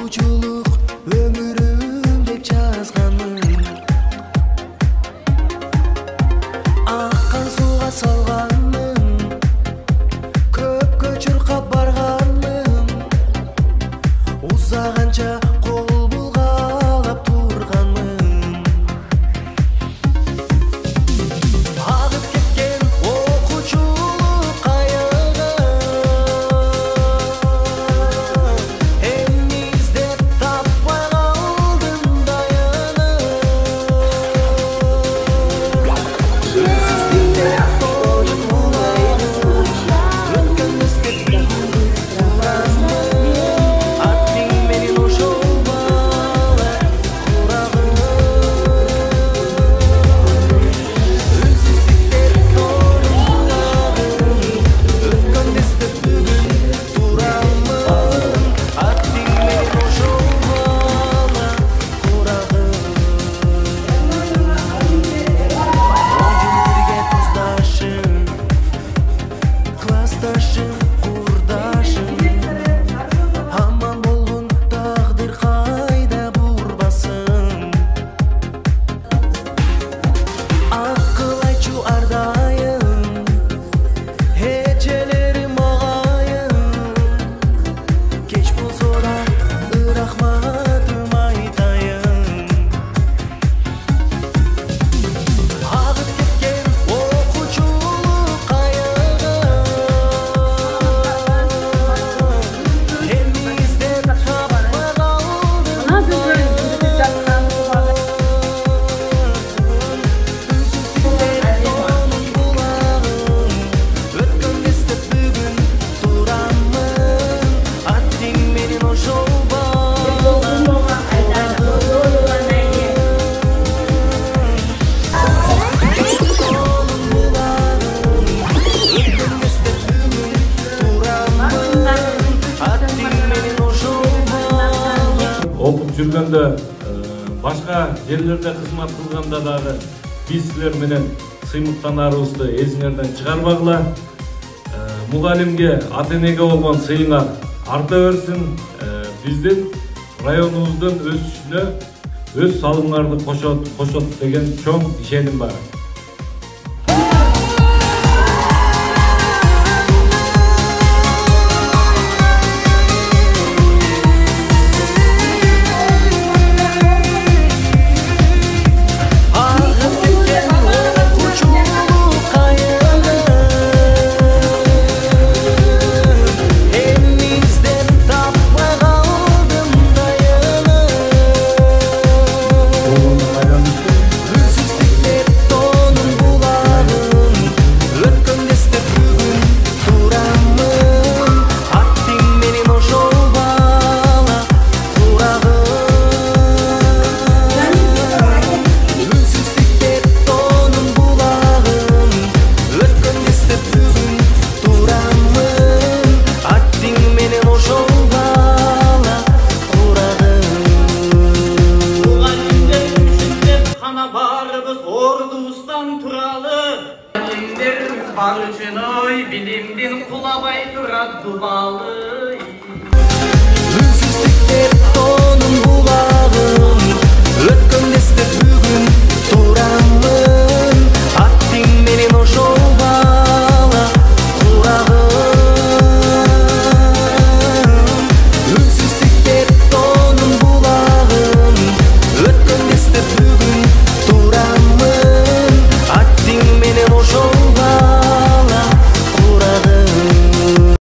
окуучулук өмүрүм деп жазганмын. Аккан сууга салганмын, көпкө чуркап барганмын. Узаганча кол булгалап турганмын. Агып кеткен окуучулук кайыгы эмне издеп таппай калдым дайыны. Үнсүздүктө тоюп булайгы, өткөн іздеп турамын. Аттың менен ошол бала курагым. Үнсүздүктөр тоюп булагым, өткөн іздеп бүгүн турамын. Аттың менен ошол бала курагым. Birge tuzdашым, классташым, курдашым. Аман болгон тагдыр кайда бурбасын. Акыл айтчу ардайым, эжелерим агайым. Кеч болсо да рахматым айтайын. Агып кеткен окуучулук кайыгы эмне издеп таппай калдым Үнсүздүктөр тоюп булагым, өткөн іздеп бүгүн турамын. Аттың менен ошол бала курагым. Окуп жүргөндө башка жерлерде кызмат кылганда дагы биз силер менен сыймыктанарыбызды эсиңерден чыгарбагыла. Мугалимге, ата энеге болгон сыйыңар арта берсин. Биздин районубуздун өсүшүнө өз салымыңарды кошот деген чоң ишеним бар. Агып кеткен окуучулук кайыгы эмне издеп таппай калдым дайыны. Үнсүздүктөр тоюп булагым, өткөн іздеп бүгүн турамын. Аттың менен ошол бала курагым. Үнсүздүктөр тоюп булагым, өткөн іздеп бүгүн турамын. Аттың менен ошол бала курагым. Mugallimler düşündep kana barыбыз ордубуздан туралы. Mugallimler бар үчүн ой билимдин кулабай турат дубалы.